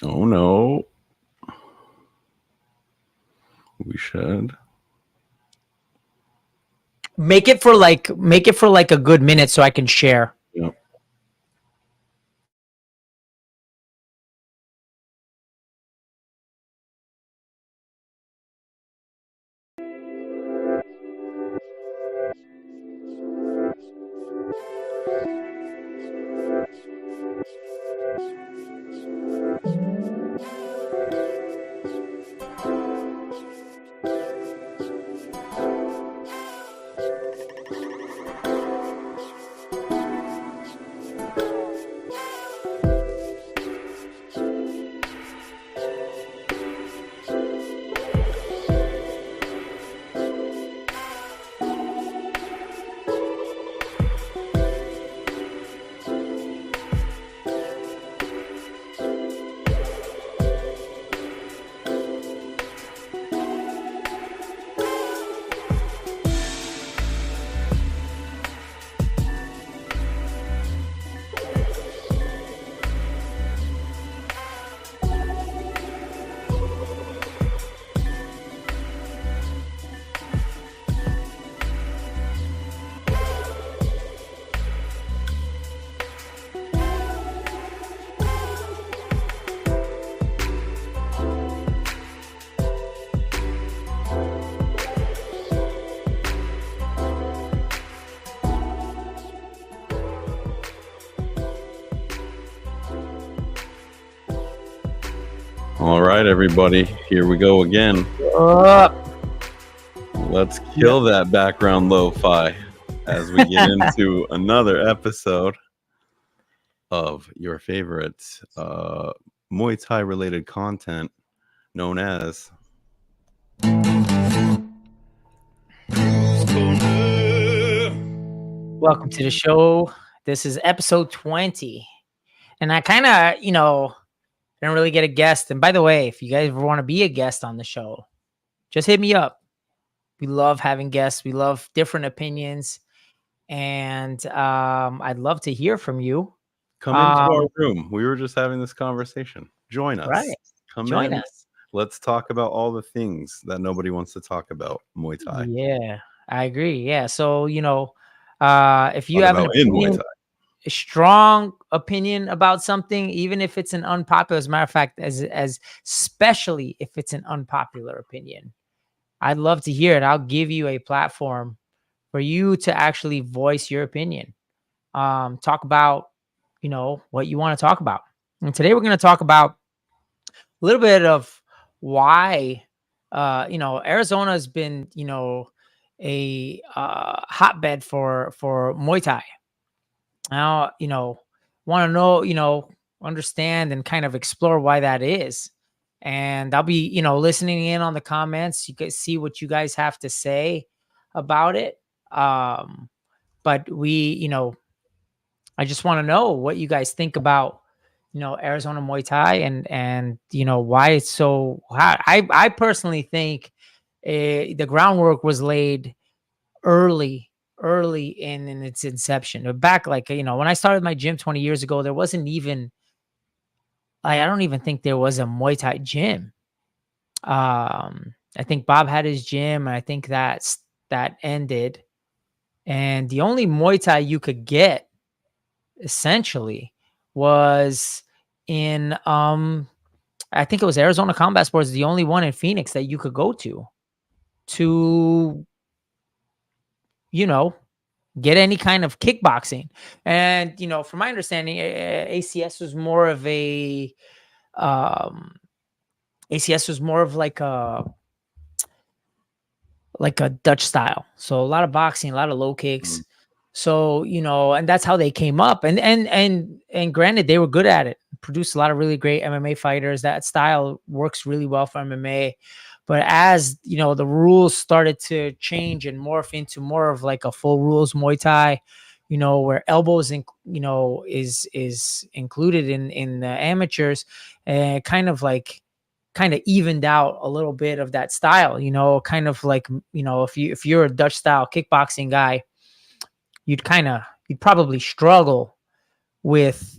Oh no. We should. Make it for like a good minute so I can share. Yep. All right, everybody. Here we go again. Let's kill that background lo-fi as we get into another episode of your favorite Muay Thai related content known as Welcome to the show. This is episode 20. And I kind of, didn't really get a guest. And by the way, if you guys ever want to be a guest on the show, just hit me up. We love having guests. We love different opinions. And I'd love to hear from you. Come into our room. We were just having this conversation. Join us. Right. Join us. Let's talk about all the things that nobody wants to talk about Muay Thai. Yeah, I agree. Yeah. So, if you have a strong opinion about something, even if it's an unpopular, as a matter of fact, as especially if it's an unpopular opinion, I'd love to hear it. I'll give you a platform for you to actually voice your opinion. Talk about, what you want to talk about. And today we're going to talk about a little bit of why, Arizona has been, a hotbed for Muay Thai. Now, want to know, understand and kind of explore why that is. And I'll be, listening in on the comments. You guys see what you guys have to say about it. But I just want to know what you guys think about, Arizona Muay Thai and why it's so hot. I personally think the groundwork was laid early in its inception. Back when I started my gym 20 years ago, there wasn't even I don't even think there was a Muay Thai gym. I think Bob had his gym, and I think that ended. And the only Muay Thai you could get essentially was in I think it was Arizona Combat Sports, the only one in Phoenix that you could go to get any kind of kickboxing. And from my understanding, ACS was more of a like a Dutch style. So a lot of boxing, a lot of low kicks. So, and that's how they came up. And granted, they were good at it, produced a lot of really great MMA fighters. That style works really well for MMA. But as, the rules started to change and morph into more of like a full rules Muay Thai, where elbows, is included in the amateurs, and kind of evened out a little bit of that style, kind of like, if you're a Dutch style kickboxing guy, you'd probably struggle with,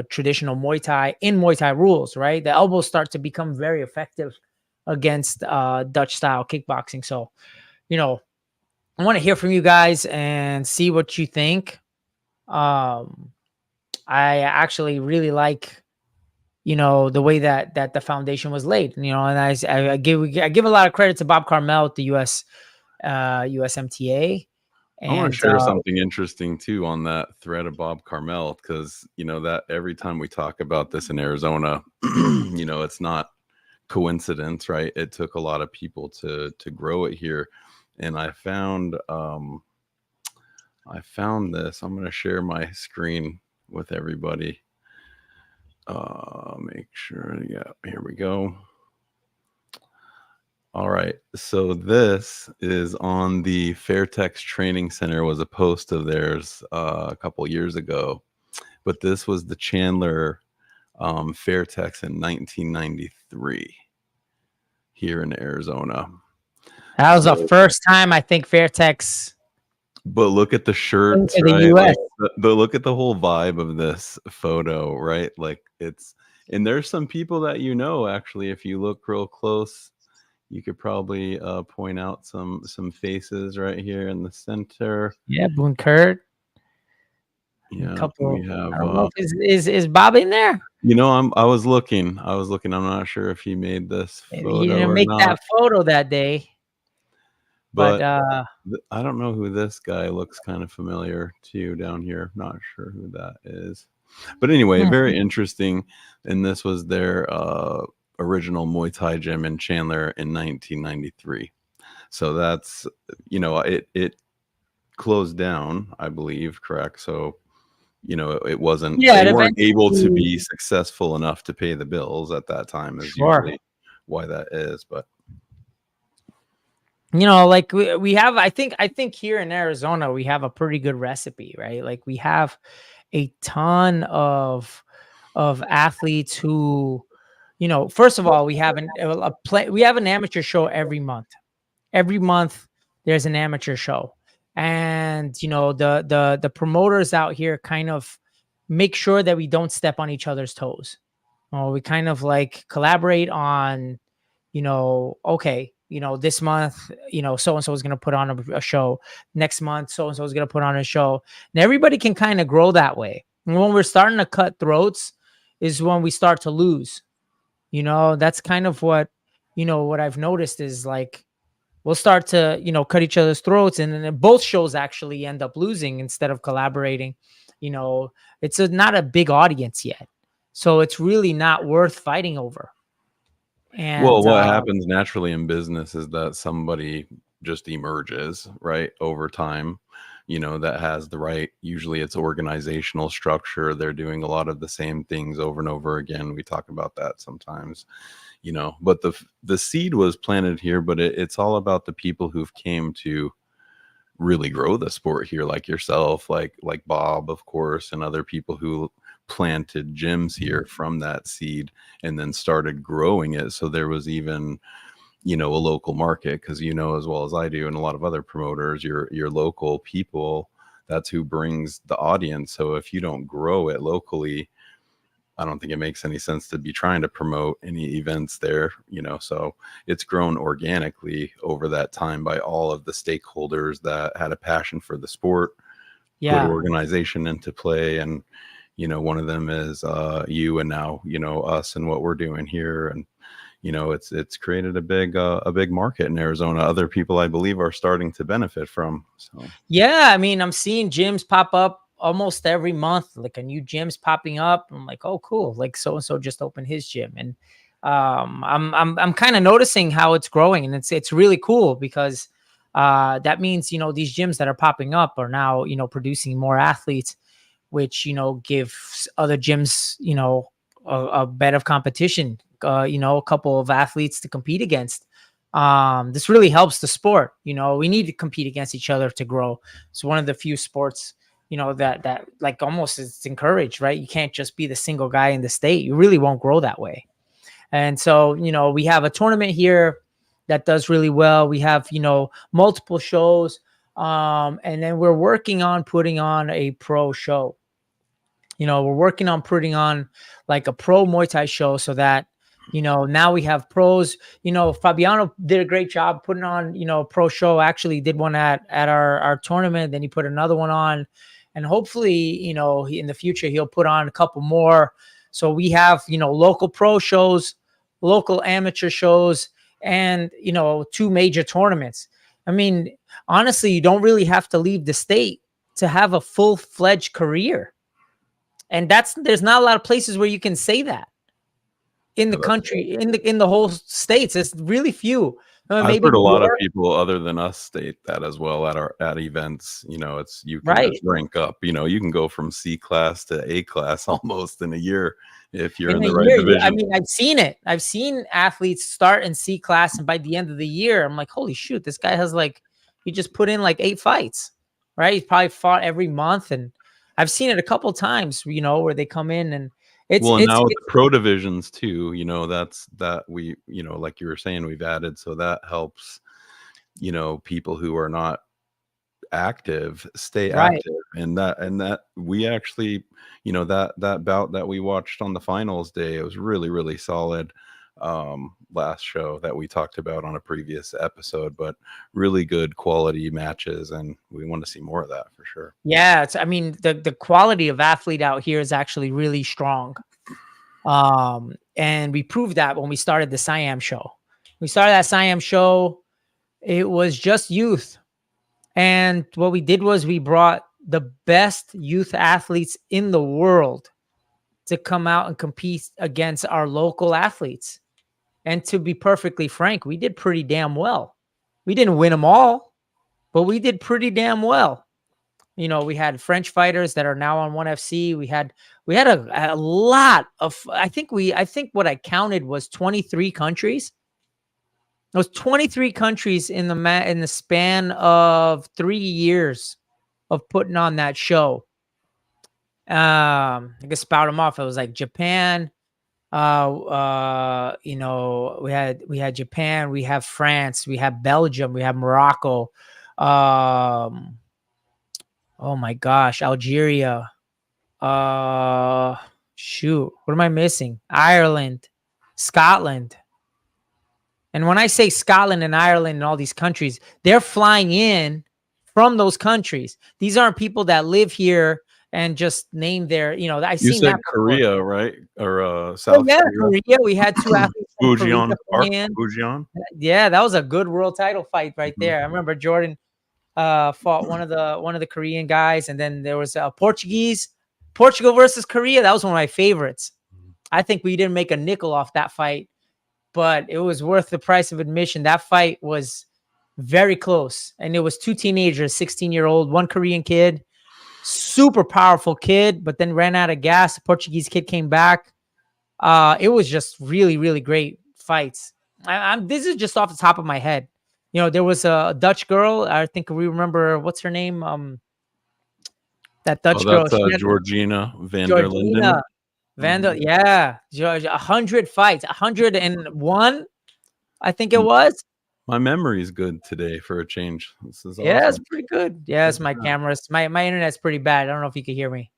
traditional Muay Thai in Muay Thai rules, right? The elbows start to become very effective against Dutch style kickboxing. So, you know, I want to hear from you guys and see what you think. Um, I actually really like, the way that the foundation was laid, and I give a lot of credit to Bob Carmel at the USMTA. I want to And share something interesting too on that thread of Bob Carmel, because that every time we talk about this in Arizona, it's not coincidence, right? It took a lot of people to grow it here, and I found this. I'm going to share my screen with everybody. Make sure. Yeah, here we go. All right. So this is on the Fairtex Training Center, was a post of theirs a couple years ago. But this was the Chandler Fairtex in 1993 here in Arizona. that was the first time I think Fairtex. But look at the shirts, the right? US. Like look at the whole vibe of this photo, right? Like and there's some people that actually, if you look real close, you could probably point out some faces right here in the center. Yeah, Boone Kurt. Yeah, couple. we have. I don't know if is Bob in there? I was looking. I'm not sure if he made this photo. He didn't or make not. that photo that day. But I don't know who this guy looks kind of familiar to you down here. Not sure who that is. But anyway, very interesting. And this was their original Muay Thai gym in Chandler in 1993. So that's, it closed down, I believe, correct? So, it wasn't, they weren't able to be successful enough to pay the bills at that time, is usually why that is. But like we have, I think here in Arizona, we have a pretty good recipe, right? Like we have a ton of athletes who, first of all, we have we have an amateur show every month. Every month there's an amateur show. And the promoters out here kind of make sure that we don't step on each other's toes. We kind of like collaborate on, okay, this month, so and so is going to put on a show. Next month, so and so is going to put on a show. And everybody can kind of grow that way. And when we're starting to cut throats is when we start to lose. That's kind of what I've noticed is like we'll start to, cut each other's throats, and then both shows actually end up losing instead of collaborating. It's not a big audience yet, so it's really not worth fighting over. And what happens naturally in business is that somebody just emerges, right, over time, that has the right, usually it's organizational structure. They're doing a lot of the same things over and over again. We talk about that sometimes, but the seed was planted here, but it's all about the people who've came to really grow the sport here, like yourself, like Bob, of course, and other people who planted gyms here from that seed and then started growing it. So there was even, a local market, because as well as I do, and a lot of other promoters, your local people, that's who brings the audience. So if you don't grow it locally, I don't think it makes any sense to be trying to promote any events there, so it's grown organically over that time by all of the stakeholders that had a passion for the sport, put organization into play. And, one of them is you, and now, us and what we're doing here. And, it's created a big market in Arizona. Other people, I believe, are starting to benefit from. So, yeah, I mean, I'm seeing gyms pop up almost every month, like a new gym's popping up. I'm like, oh, cool. Like so and so just opened his gym. And I'm kind of noticing how it's growing, and it's really cool because that means, these gyms that are popping up are now, producing more athletes, which, gives other gyms, a bed of competition, a couple of athletes to compete against. This really helps the sport. We need to compete against each other to grow. It's one of the few sports, that like almost it's encouraged, right? You can't just be the single guy in the state. You really won't grow that way. And so, we have a tournament here that does really well. We have, multiple shows. And then we're working on putting on a pro show. We're working on putting on like a pro Muay Thai show so that, now we have pros. Fabiano did a great job putting on, a pro show. Actually did one at our tournament. Then he put another one on, and hopefully, in the future, he'll put on a couple more. So we have, local pro shows, local amateur shows, and, 2 major tournaments. I mean, honestly, you don't really have to leave the state to have a full-fledged career. And there's not a lot of places where you can say that in the country, in the whole states. It's really few. I've heard a lot of people other than us state that as well at events. It's you can just rank up. You can go from C class to A class almost in a year if you're in the right division. I mean, I've seen it. I've seen athletes start in C class, and by the end of the year, I'm like, holy shoot, this guy has he just put in 8 fights, right? He's probably fought every month, and I've seen it a couple times, where they come in and now with the pro divisions too, that we, like you were saying, we've added, so that helps, people who are not active stay active, and that we actually, that bout that we watched on the finals day, it was really, really solid. Last show that we talked about on a previous episode, but really good quality matches, and we want to see more of that for sure. Yeah, the quality of athlete out here is actually really strong. And we proved that when we started the Siam show. We started that Siam show, it was just youth. And what we did was we brought the best youth athletes in the world to come out and compete against our local athletes. And to be perfectly frank, we did pretty damn well. We didn't win them all, but we did pretty damn well. We had French fighters that are now on 1FC. We had a lot of, I think what I counted was 23 countries. It was 23 countries in the span of 3 years of putting on that show. I can spout them off. It was like Japan. We had Japan, we have France, we have Belgium, we have Morocco. Oh my gosh, Algeria. Shoot, what am I missing? Ireland, Scotland. And when I say Scotland and Ireland and all these countries, they're flying in from those countries. These aren't people that live here and just name their, I seen that Korea, before. Right? Or South Korea. We had 2 athletes from Fujian. Yeah, that was a good world title fight right there. I remember Jordan fought one of the Korean guys, and then there was Portugal versus Korea. That was one of my favorites. I think we didn't make a nickel off that fight, but it was worth the price of admission. That fight was very close, and it was 2 teenagers, 16-year-old, 1 Korean kid. Super powerful kid, but then ran out of gas. The Portuguese kid came back. It was just really, really great fights. This is just off the top of my head. There was a Dutch girl. I think we remember, what's her name? That Dutch girl. Georgina van der Linden. Yeah. 100 fights, 101, I think it was. My memory is good today for a change. This is awesome. Yeah, it's pretty good. Yeah, it's my cameras. My internet's pretty bad. I don't know if you can hear me.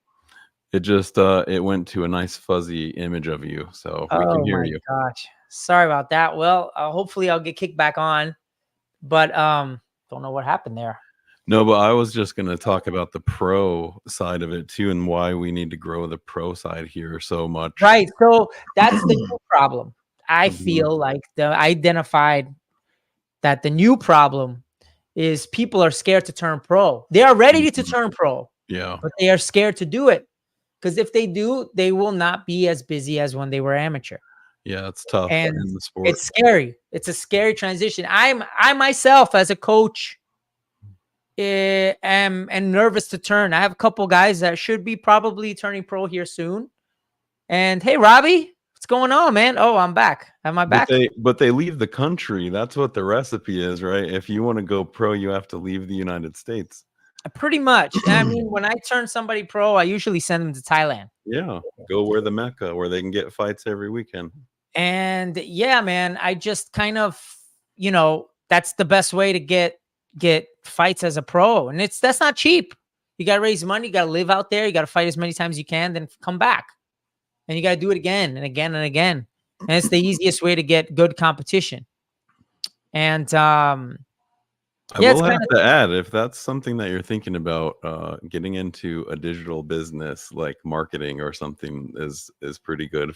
It just it went to a nice fuzzy image of you, so we can hear you. Oh my gosh, sorry about that. Well, hopefully I'll get kicked back on, but don't know what happened there. No, but I was just going to talk about the pro side of it too, and why we need to grow the pro side here so much. Right. So that's the new problem. I feel like I identified that the new problem is people are scared to turn pro. They are ready to turn pro. Yeah. But they are scared to do it, because if they do, they will not be as busy as when they were amateur. Yeah, it's tough and in the sport. It's scary. It's a scary transition. I myself, as a coach, am nervous to turn. I have a couple guys that should be probably turning pro here soon. And hey, Robbie, what's going on, man? Oh, I'm back. Am I back? But they leave the country. That's what the recipe is, right? If you want to go pro, you have to leave the United States. Pretty much. I mean, when I turn somebody pro, I usually send them to Thailand. Yeah, go where the Mecca, where they can get fights every weekend. And yeah, man, I just kind of, that's the best way to get fights as a pro. And that's not cheap. You got to raise money. You got to live out there. You got to fight as many times as you can, then come back. And you got to do it again and again and again. And it's the easiest way to get good competition. And I will have to add, if that's something that you're thinking about, getting into a digital business like marketing or something is pretty good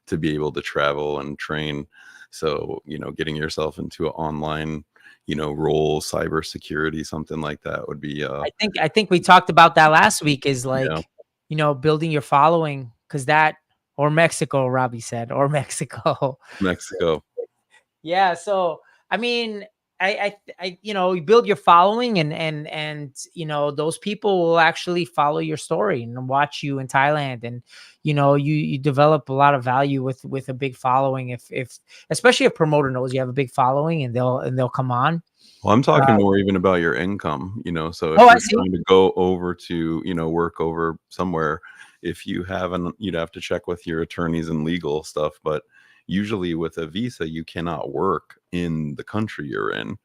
to be able to travel and train. So, getting yourself into an online, role, cybersecurity, something like that would be. I think we talked about that last week. Is like, yeah. Building your following, because that, or Mexico, Robbie said, or Mexico. Yeah. So I mean, you build your following, and those people will actually follow your story and watch you in Thailand, and you develop a lot of value with a big following. If especially if promoter knows you have a big following, and they'll come on. Well, I'm talking more even about your income, so if you're trying to go over to, work over somewhere, if you haven't, you'd have to check with your attorneys and legal stuff, but usually with a visa, you cannot work in the country you're in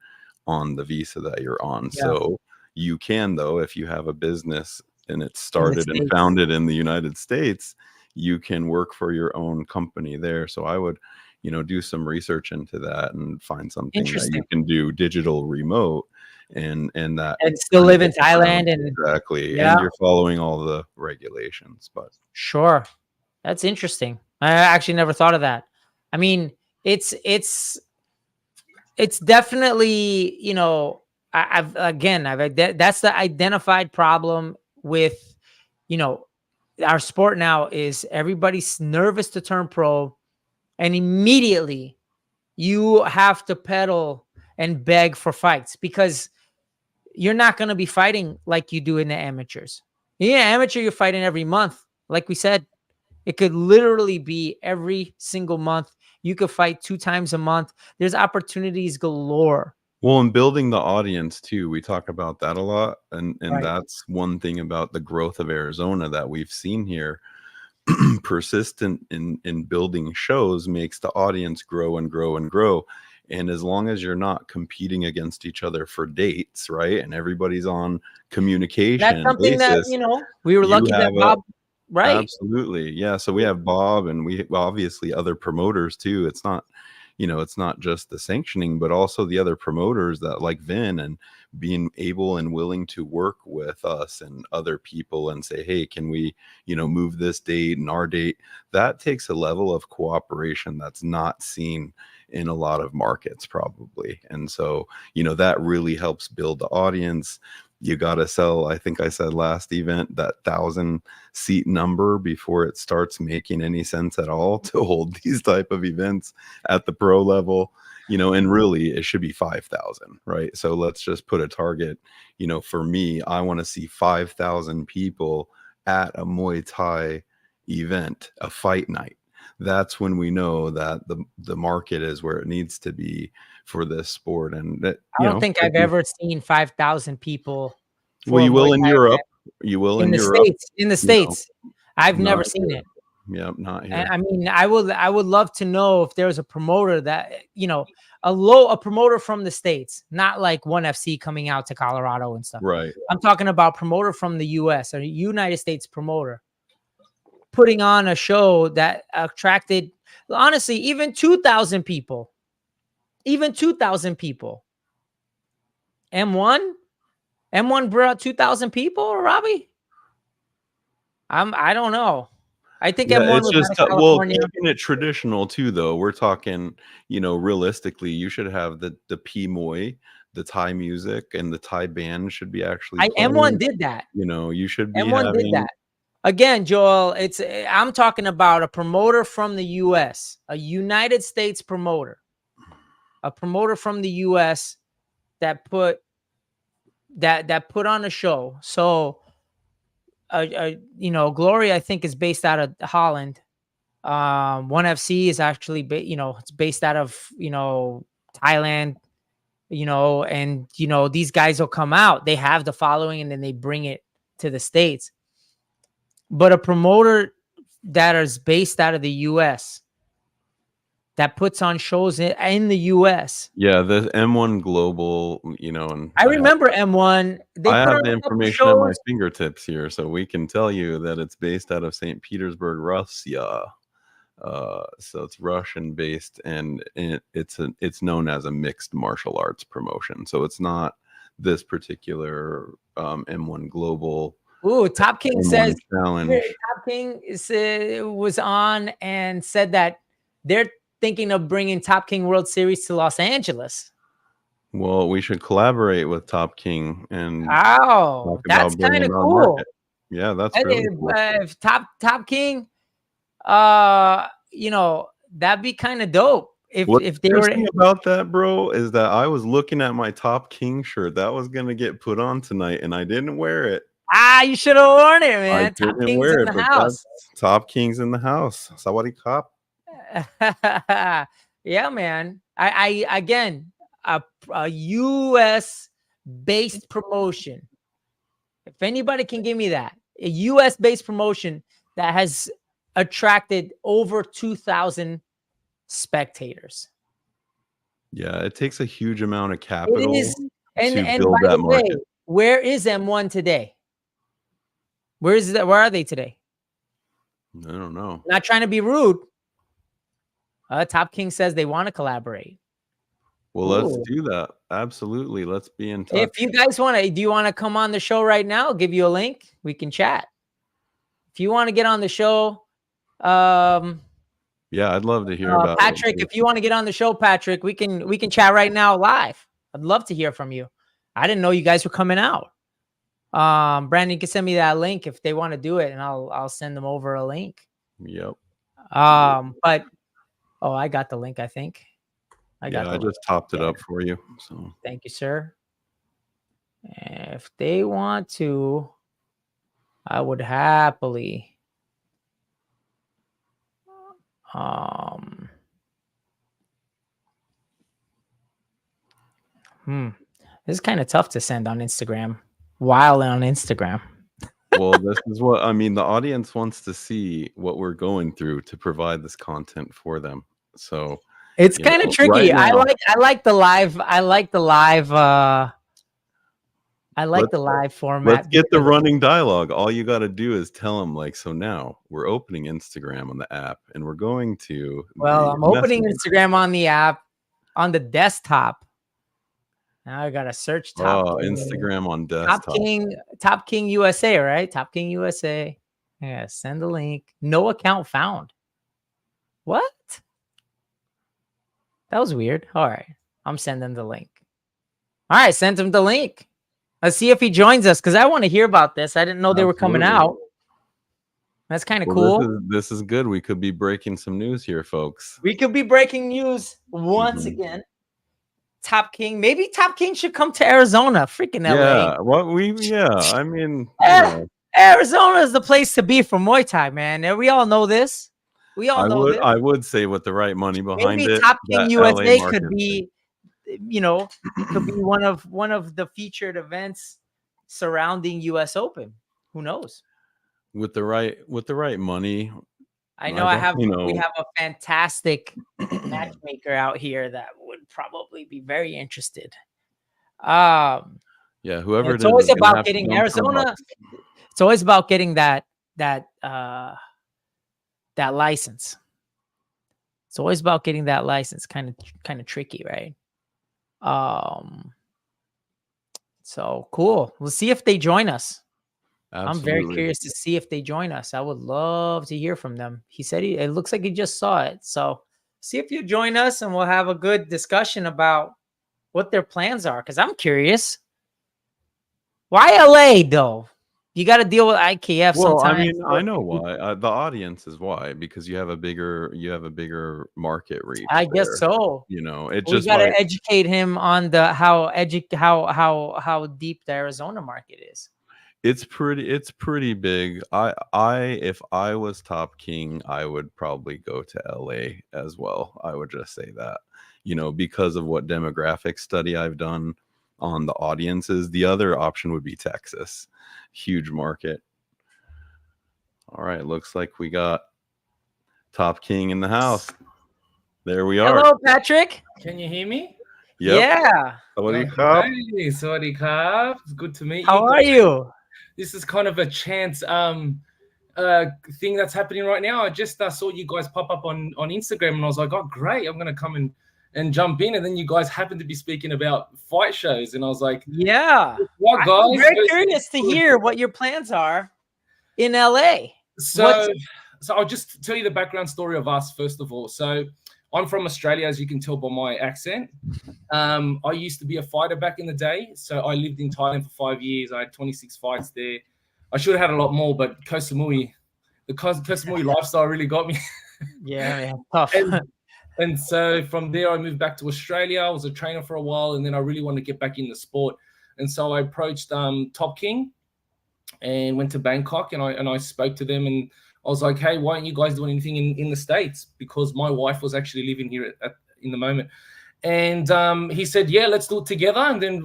on the visa that you're on. Yeah. So you can, though, if you have a business and it's started and founded in the United States, you can work for your own company there. So I would, do some research into that and find something that you can do digital remote and still live in Thailand. And exactly. And you're following all the regulations, but sure. That's interesting. I actually never thought of that. I mean, it's definitely, that's the identified problem with, our sport now is everybody's nervous to turn pro, and immediately you have to pedal and beg for fights because you're not going to be fighting like you do in the amateurs. Yeah, amateur, you're fighting every month. Like we said, it could literally be every single month. You could fight 2 times a month. There's opportunities galore. Well, and building the audience too, we talk about that a lot. And that's one thing about the growth of Arizona that we've seen here. Persistent in building shows makes the audience grow and grow and grow. And as long as you're not competing against each other for dates, right? And everybody's on communication. That's something basis, that, we were lucky that Bob. Right. Absolutely. Yeah. So we have Bob, and we obviously other promoters too. It's not, it's not just the sanctioning, but also the other promoters that like Vin, and being able and willing to work with us and other people and say, hey, can we, move this date and our date? That takes a level of cooperation that's not seen in a lot of markets probably. And so, that really helps build the audience. You got to sell, I think I said last event, that 1,000-seat number before it starts making any sense at all to hold these type of events at the pro level, and really it should be 5,000, right? So let's just put a target, for me, I want to see 5,000 people at a Muay Thai event, a fight night. That's when we know that the market is where it needs to be for this sport. And that, I don't think I've ever seen 5,000 people. Well, you will in Europe. You will in Europe. States. In the States, I've never seen it. Yeah, not here. I mean, I would love to know if there's a promoter that, a promoter from the States, not like ONE FC coming out to Colorado and stuff. Right. I'm talking about promoter from the US, a United States promoter, putting on a show that attracted, honestly, even 2,000 people. Even 2,000 people. M1 brought 2,000 people, Robbie? I don't know. I think M1 it's was just keeping it traditional too, though. We're talking, realistically, you should have the P Muay, the Thai music, and the Thai band should be actually playing. M1 did that. You should be M1 did that. Again, Joel, I'm talking about a promoter from the US, a United States promoter. A promoter from the US that put on a show. So Glory, I think, is based out of Holland. ONE FC is actually it's based out of Thailand, and these guys will come out, they have the following, and then they bring it to the States. But a promoter that is based out of the US that puts on shows in the US. Yeah, the M1 Global, and I remember M1. They I put have on the a couple information at my shows. fingertips here, so we can tell you that it's based out of St. Petersburg, Russia. So it's Russian based, and it's known as a mixed martial arts promotion. So it's not this particular M1 Global. Ooh, Top King M1 says Challenge. Top King was on and said that they're thinking of bringing Top King World Series to Los Angeles. Well, we should collaborate with Top King and Oh, that's kind of cool. market. Yeah, that's really cool. If Top King, that'd be kind of dope. If they were about that, bro, is that I was looking at my Top King shirt that was gonna get put on tonight, and I didn't wear it. You should have worn it, man. I Top didn't King's wear in it, the but house. Top King's in the house. Sawadee Cop. Yeah, man. I again, a US based promotion. If anybody can give me that, a US based promotion that has attracted over 2,000 spectators. Yeah, it takes a huge amount of capital It is, and build by that the way, market. where is M1 today? Where are they today? I don't know. Not trying to be rude. Top King says they want to collaborate. Well, let's do that. Absolutely. Let's be in touch. If you guys want to, do you want to come on the show right now? I'll give you a link. We can chat. If you want to get on the show, yeah, I'd love to hear about Patrick. If you want to get on the show, Patrick, we can chat right now live. I'd love to hear from you. I didn't know you guys were coming out. Brandon, you can send me that link if they want to do it, and I'll send them over a link. Yep. But I got the link, I think. I just topped it up for you. So thank you, sir. If they want to, I would happily. This is kind of tough to send on Instagram. While on Instagram. Well, this is what I mean. The audience wants to see what we're going through to provide this content for them. So it's kind of tricky. Right now, I like the live. I like the live format. Let's get the running dialogue. All you got to do is tell them, like, so now we're opening Instagram on the app, and we're going to. Well, I'm opening Instagram on the app on the desktop. Now I gotta search Instagram on desktop. Top King USA, right? Top King USA. Yeah, send the link. No account found. What? That was weird. All right, I'm sending the link. All right, send him the link. Let's see if he joins us because I want to hear about this. I didn't know they were coming out. That's kind of cool. This is good. We could be breaking some news here, folks. We could be breaking news once again. Top King. Maybe Top King should come to Arizona. Freaking LA. I mean, Arizona is the place to be for Muay Thai, man. And we all know this. I would say with the right money behind it. Maybe Top King USA could be, could be one of the featured events surrounding US Open. Who knows? With the right money. I know we have a fantastic matchmaker out here that would probably be very interested. Whoever it's always about getting Arizona. It's always about getting that license. It's always about getting that license. Kind of tricky, right? So cool. We'll see if they join us. Absolutely. I'm very curious to see if they join us. I would love to hear from them. He said it looks like he just saw it. So see if you join us and we'll have a good discussion about what their plans are. Because I'm curious. Why LA though? You got to deal with IKF sometimes. I mean, I know why. The audience is why, because you have a bigger market reach. I guess so. We got to educate him on the how deep the Arizona market is. It's pretty big. If I was Top King, I would probably go to LA as well. I would just say that, because of what demographic study I've done on the audiences. The other option would be Texas. Huge market. All right, looks like we got Top King in the house. There we are. Hello, Patrick. Can you hear me? Yep. Yeah. Hey, Sawadee Krab. It's good to meet you. How are you? This is kind of a chance thing that's happening right now. I just saw you guys pop up on Instagram, and I was like, oh, great, I'm going to come and jump in. And then you guys happened to be speaking about fight shows, and I was like, yeah. What, guys? I'm very curious to hear what your plans are in LA. So I'll just tell you the background story of us, first of all. So I'm from Australia, as you can tell by my accent. I used to be a fighter back in the day. So I lived in Thailand for 5 years. I had 26 fights there. I should have had a lot more, but Koh Samui, the Koh Samui lifestyle really got me. Yeah, tough. And so from there, I moved back to Australia. I was a trainer for a while, and then I really wanted to get back in the sport. And so I approached Top King and went to Bangkok, and I spoke to them, and I was like, hey, why aren't you guys doing anything in the States? Because my wife was actually living here in the moment. And he said, yeah, let's do it together. And then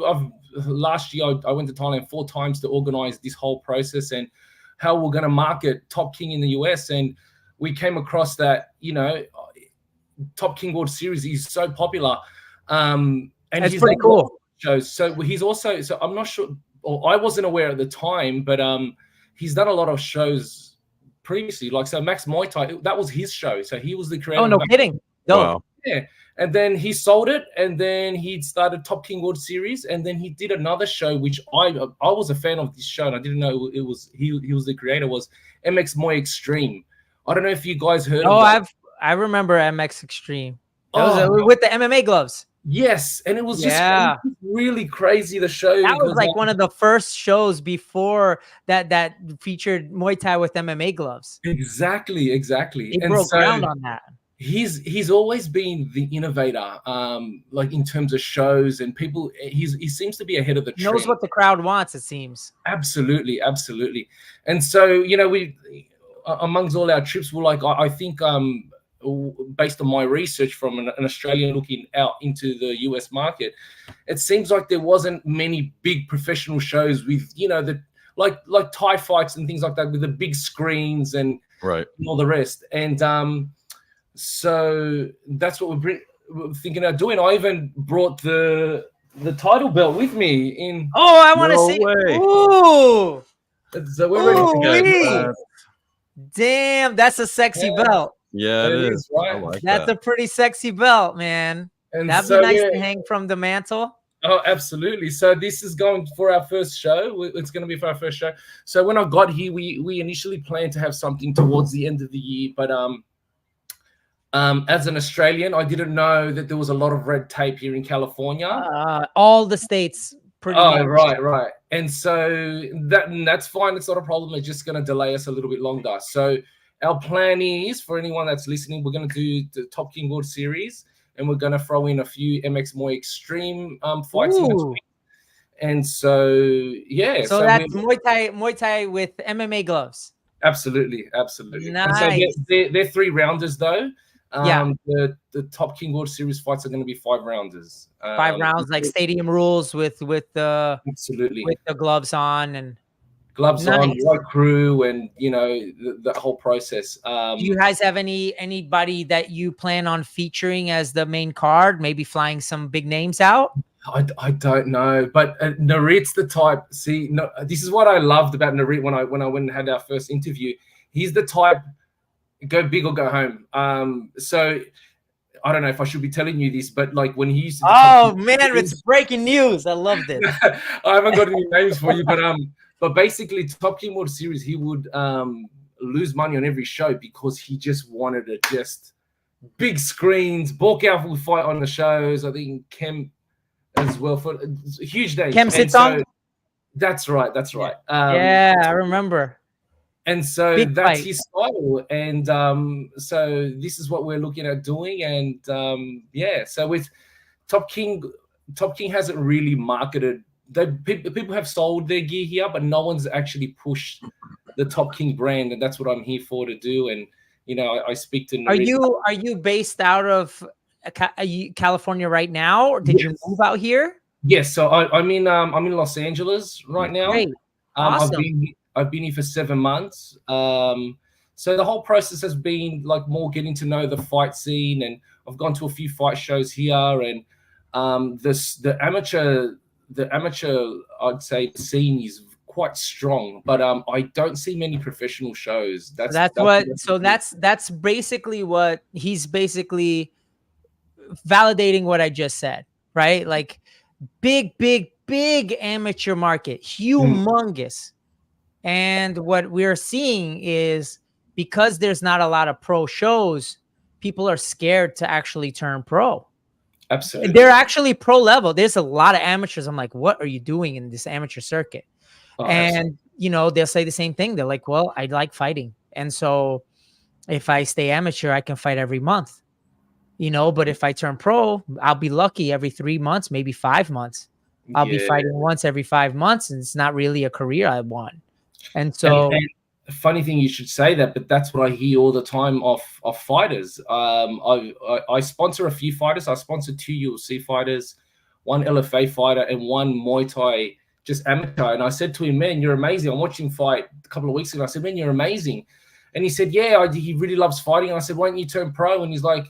last year, I went to Thailand 4 times to organize this whole process and how we're going to market Top King in the US. And we came across that, Top King World Series is so popular. And that's pretty cool. Shows. So he's also, so I'm not sure, or I wasn't aware at the time, but he's done a lot of shows previously. Like, so Max Muay Thai, that was his show. So he was the creator. Oh, no kidding. No. Wow. Yeah. And then he sold it, and then he started Top King World Series, and then he did another show, which I was a fan of this show, and I didn't know it was he was the creator, was MX Muay Extreme. I don't know if you guys heard of that. I remember MX Extreme. That was with the MMA gloves. Yes, and it was just really crazy, the show. That was like one of the first shows before that featured Muay Thai with MMA gloves. Exactly. He broke ground on that. He's always been the innovator, like in terms of shows and people. He seems to be ahead of the trend. Knows what the crowd wants, it seems. Absolutely. And so, we amongst all our trips, we're like, I think based on my research from an Australian looking out into the US market, it seems like there wasn't many big professional shows with, the like Thai fights and things like that with the big screens and all the rest. And so that's what we're thinking of doing. I even brought the title belt with me in. Oh, I want to see. Ooh. So we're ready to go. Damn, that's a sexy belt. Yeah, it is. Right? I like that's that. a pretty sexy belt, man. And that'd be nice to hang from the mantle. Oh, absolutely. So this is going for our first show. It's going to be for our first show. So when I got here, we initially planned to have something towards the end of the year, but as an Australian, I didn't know that there was a lot of red tape here in California. All the states. Pretty much. Right. And so that's fine. It's not a problem. It's just going to delay us a little bit longer. So our plan is, for anyone that's listening, we're going to do the Top King World Series, and we're going to throw in a few MX Muay Extreme fights in between. And so, yeah. So that's Muay Thai with MMA gloves. Absolutely. Nice. And so they're 3 rounders, though. The Top King World Series fights are going to be 5 rounders. 5 rounds, like stadium rules with the absolutely with the gloves on and gloves on, right crew, and the whole process. Do you guys have anybody that you plan on featuring as the main card? Maybe flying some big names out? I don't know, but Narit's the type. See, no, this is what I loved about Narit when I went and had our first interview. He's the type. Go big or go home. So I don't know if I should be telling you this, but like when he used to. Oh man, it's breaking news! I love this. I haven't got any names for you, but basically, Top King World Series, he would lose money on every show because he just wanted to just big screens. Borkow would fight on the shows. I think Kem as well for huge days. Kem sits on. That's right. Yeah, I remember. And so that's his style. And so this is what we're looking at doing. And so with Top King hasn't really marketed. People have sold their gear here, but no one's actually pushed the Top King brand. And that's what I'm here for to do. And, I speak to. Are you based out of California right now? Or did you move out here? Yes. So I'm in Los Angeles right now. Great. Awesome. I've been here for 7 months. So the whole process has been like more getting to know the fight scene, and I've gone to a few fight shows here, and the amateur, I'd say the scene is quite strong, but I don't see many professional shows. That's basically what he's basically validating what I just said, right? Like big amateur market, humongous. And what we're seeing is because there's not a lot of pro shows, people are scared to actually turn pro. Absolutely. They're actually pro level. There's a lot of amateurs. I'm like, what are you doing in this amateur circuit? And, you know, they'll say the same thing. They're like, well, I like fighting. And so if I stay amateur, I can fight every month, you know, but if I turn pro, I'll be lucky every 3 months, maybe 5 months. I'll be fighting once every 5 months, and it's not really a career I want. And so, and funny thing you should say that, but that's what I hear all the time of fighters. I sponsor a few fighters. I sponsored 2 UFC fighters, 1 LFA fighter, and 1 Muay Thai just amateur. And I said to him, man, you're amazing. I'm watching him fight a couple of weeks ago. I said, man, you're amazing. And he said, yeah, he really loves fighting. And I said, why don't you turn pro? And he's like,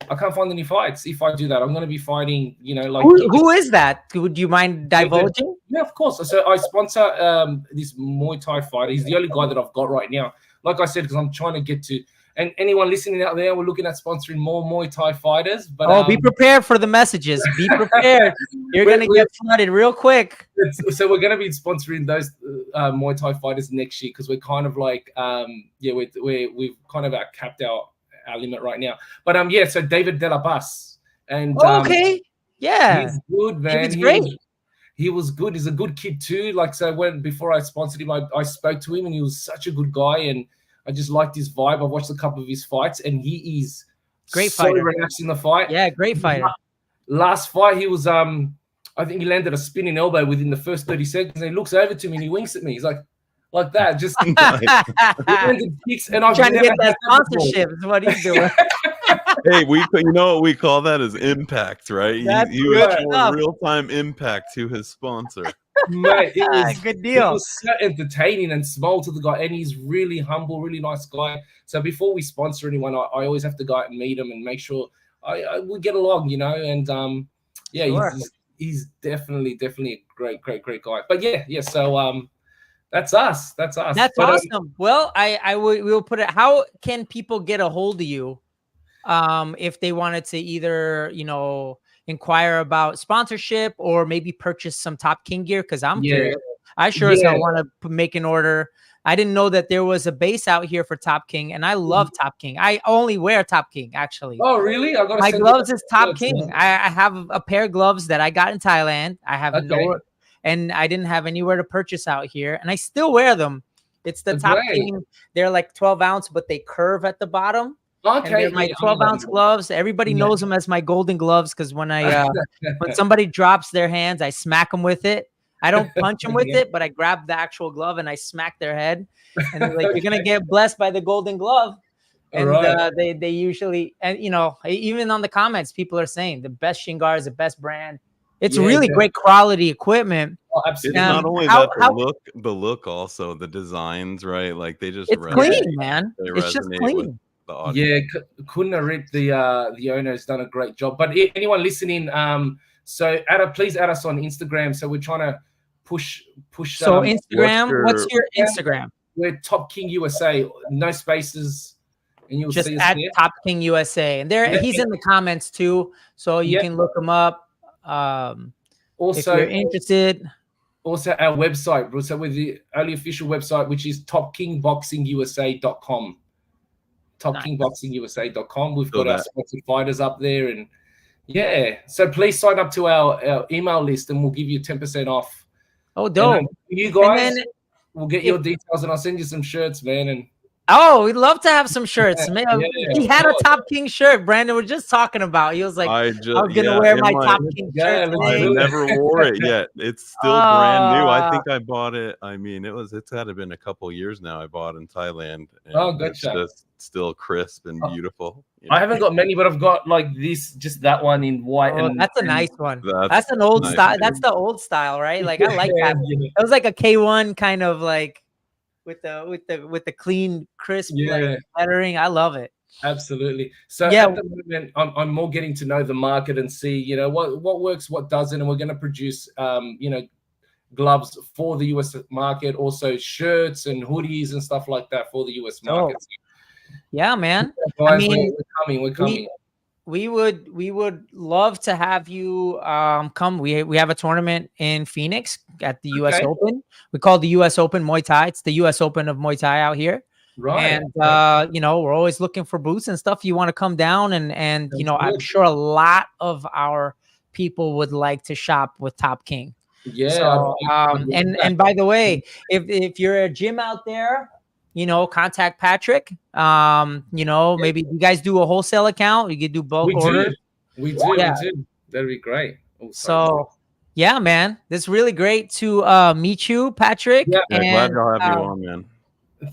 I can't find any fights. If I do that, I'm going to be fighting, you know, like who is that? Would you mind divulging? Yeah, of course. So I sponsor this Muay Thai fighter. He's the only guy that I've got right now. Like I said, because I'm trying to get to, and anyone listening out there, we're looking at sponsoring more Muay Thai fighters. But be prepared for the messages. Be prepared. You're going to get flooded real quick. So we're going to be sponsoring those Muay Thai fighters next year, because we're kind of like, we've kind of capped our limit right now. But so David De La Paz. And okay. Yeah. He's good, man. He's great. He was good. He's a good kid too. Like, so before I sponsored him, I spoke to him, and he was such a good guy, and I just liked his vibe. I've watched a couple of his fights, and he is great fighter. Relaxed in the fight. Yeah, great fighter. Last fight, he was I think he landed a spinning elbow within the first 30 seconds, and he looks over to me and he winks at me. He's like that, just kicks, and I'm trying to get that sponsorship is what he's doing. Hey, you know what we call that is impact, right? He was real-time impact to his sponsor. Mate, it was good deal. It was so entertaining and small to the guy, and he's really humble, really nice guy. So before we sponsor anyone, I always have to go out and meet him and make sure we get along, you know. And he's definitely a great guy. But so that's us. That's awesome. Well, we'll put it. How can people get a hold of you if they wanted to either, you know, inquire about sponsorship or maybe purchase some Top King gear? Because I'm curious. I sure as hell want to make an order. I didn't know that there was a base out here for Top King, and I love Top King. I only wear Top King, actually. Oh, really? My gloves is Top King. I have a pair of gloves that I got in Thailand. I have and I didn't have anywhere to purchase out here, and I still wear them. It's the Top King. They're like 12 ounce, but they curve at the bottom. Okay, they're my 12 ounce gloves. Everybody knows them as my golden gloves, because when when somebody drops their hands, I smack them with it. I don't punch them with it, but I grab the actual glove and I smack their head. And they're like, you're gonna get blessed by the golden glove. And they usually, and you know, even on the comments, people are saying the best Shingar is the best brand. It's really great quality equipment. Oh, absolutely. It's not only that, the look also, the designs, right? Like they just clean, man. It's just clean. Yeah, Korner Rip, the owner, has done a great job. But anyone listening, so please add us on Instagram. So we're trying to push. So Instagram, what's your Instagram? We're Top King USA, no spaces, and you'll just see us at there. Top King USA, and he's in the comments too, so you can look him up. Also, if you're interested. Also, our website. So with the only official website, which is topkingboxingusa.com. topkingboxingusa.com. We've got our sponsored fighters up there, and so please sign up to our email list, and we'll give you 10% off. Oh, dope! You guys, we'll get your details, and I'll send you some shirts, man. And we'd love to have some shirts. He had a Top King shirt, Brandon. We're just talking about. He was like, I was gonna wear my Top King shirt. I never wore it yet. It's still brand new. I think I bought it. I mean, it's had to have been a couple years now. I bought in Thailand. And good it's just still crisp and beautiful. You know? I haven't got many, but I've got like just that one in white. That's a nice one. That's an old style. That's the old style, right? Like I like that. It was like a K1 kind of like. with the clean, crisp Yeah. lettering. I love it. Absolutely. So Yeah. at the moment, I'm more getting to know the market and see, what works, what doesn't, and we're going to produce, gloves for the US market, also shirts and hoodies and stuff like that for the US market. Yeah, man. Guys, I mean, we're coming. We would love to have you come. We have a tournament in Phoenix at the US Open. We call it the US Open Muay Thai. It's the US Open of Muay Thai out here. Right. And we're always looking for booths and stuff. You want to come down and I'm sure a lot of our people would like to shop with Top King. Yeah. So, and by the way, if you're a gym out there, contact Patrick. Maybe you guys do a wholesale account. You could do bulk orders. We do. That'd be great. So, yeah, man, it's really great to meet you, Patrick. Yeah, glad to have you on, man.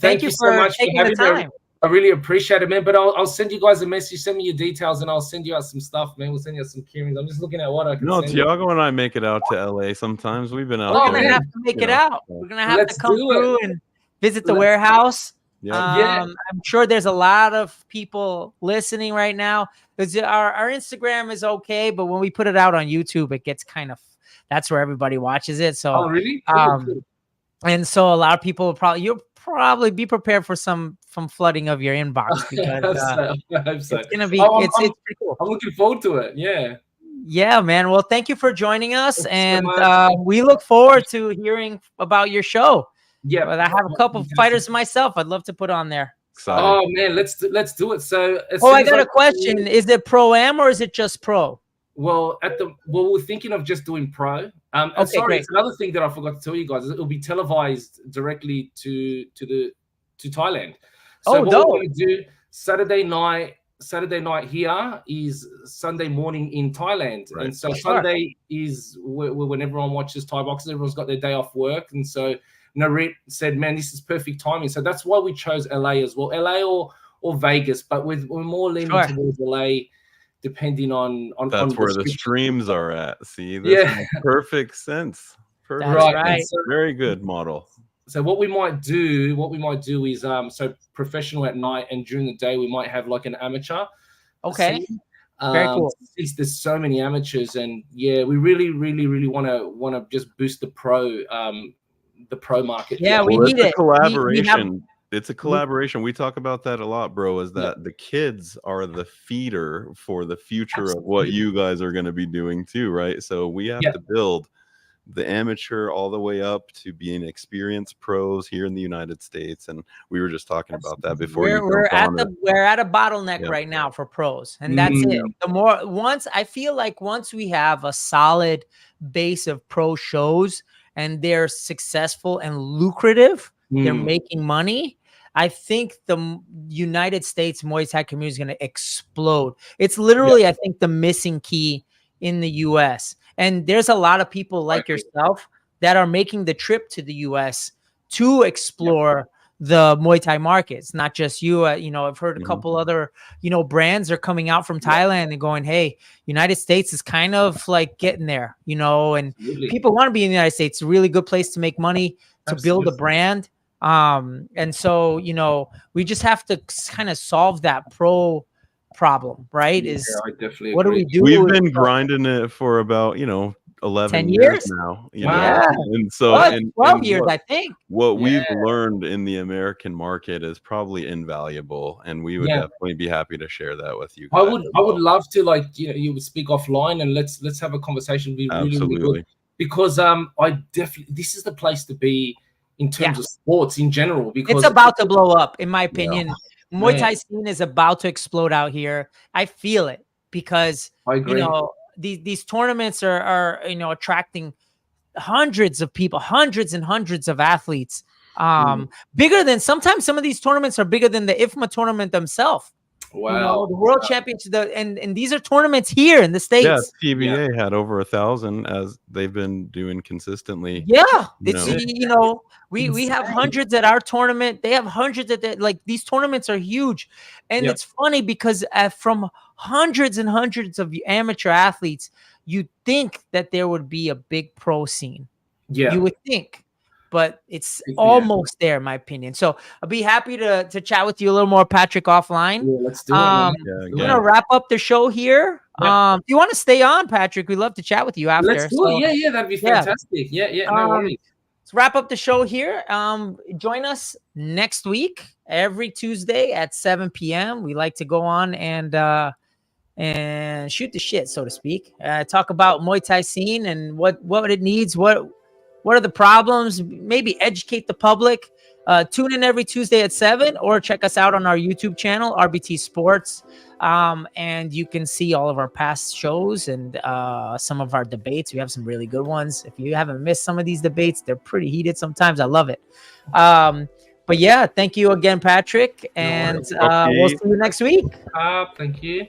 Thank you so much taking the time. I really appreciate it, man. But I'll send you guys a message. Send me your details, and I'll send you out some stuff, man. We'll send you out some keyrings. I'm just looking at what I can. Tiago and I make it out to LA sometimes. We've been out. We're gonna have to make it out. We're gonna have to come through and visit the warehouse. Yep. I'm sure there's a lot of people listening right now. Because our Instagram is okay, but when we put it out on YouTube, it gets that's where everybody watches it. So, really? And so a lot of people you'll probably be prepared for some flooding of your inbox because it's gonna be it's pretty cool. I'm looking forward to it. Yeah, man. Well, thank you for joining us, and we look forward to hearing about your show. Yeah, but I have a couple of fighters myself I'd love to put on there. Exciting. Oh man, let's do it. So I got a question. Is it pro-am or is it just pro? Well, we're thinking of just doing pro. Okay, great. It's another thing that I forgot to tell you guys. It'll be televised directly to Thailand. So what we're going to do Saturday night here is Sunday morning in Thailand, right. And so Sunday is when everyone watches Thai boxing. Everyone's got their day off work, and so Narit said, "Man, this is perfect timing." So that's why we chose LA as well, LA or Vegas, but we're more leaning towards LA. Depending on that's where the streams are at. See, that makes perfect sense. Perfect. Right. So, very good model. So what we might do is so professional at night, and during the day we might have like an amateur. Okay. Very cool. There's so many amateurs, and we really want to just boost the pro market. Yeah, we need it. Collaboration. It's a collaboration. We talk about that a lot, bro, is that the kids are the feeder for the future of what you guys are going to be doing too, right? So we have to build the amateur all the way up to being experienced pros here in the United States. And we were just talking about that before. We're at a bottleneck right now for pros. And that's it. I feel like once we have a solid base of pro shows and they're successful and lucrative, they're making money, I think the United States Muay Thai community is going to explode. It's literally, I think, the missing key in the U.S. And there's a lot of people like yourself that are making the trip to the U.S. to explore the Muay Thai markets. Not just you. I've heard a couple other, brands are coming out from Thailand and going, "Hey, United States is kind of like getting there," and people want to be in the United States. It's a really good place to make money, to build a brand. And so, we just have to kind of solve that pro problem, right? I definitely what agree. Do we do? We've been grinding it for about, 11 years now. And so 12 years, I think. What we've learned in the American market is probably invaluable, and we would definitely be happy to share that with you guys. I would love to, you would speak offline and let's have a conversation. It'd be really good. Because this is the place to be in terms of sports in general, because it's about to blow up, in my opinion. Muay Thai scene is about to explode out here. I feel it because I agree. These tournaments are attracting hundreds of people, hundreds and hundreds of athletes. Bigger than sometimes some of these tournaments are bigger than the IFMA tournament themselves. Wow. The World Championship, and these are tournaments here in the States. Yeah, TBA had over 1,000 as they've been doing consistently. Yeah, we have hundreds at our tournament. They have hundreds at these tournaments are huge, and it's funny because from hundreds and hundreds of amateur athletes, you'd think that there would be a big pro scene. Yeah, you would think. but it's almost there, in my opinion. So I'll be happy to chat with you a little more, Patrick, offline. Yeah, let's do it. Man. We're gonna wrap up the show here. If you want to stay on, Patrick, we'd love to chat with you after. Let's do it. Yeah, that'd be fantastic. Yeah, no worries. Let's wrap up the show here. Join us next week, every Tuesday at 7 p.m. We like to go on and shoot the shit, so to speak. Talk about Muay Thai scene and what it needs, what are the problems, maybe educate the public. Tune in every Tuesday at 7, or check us out on our YouTube channel, RBT Sports. And you can see all of our past shows and some of our debates. We have some really good ones. If you haven't missed some of these debates, they're pretty heated sometimes. I love it. But yeah, thank you again, Patrick. And we'll see you next week. Thank you.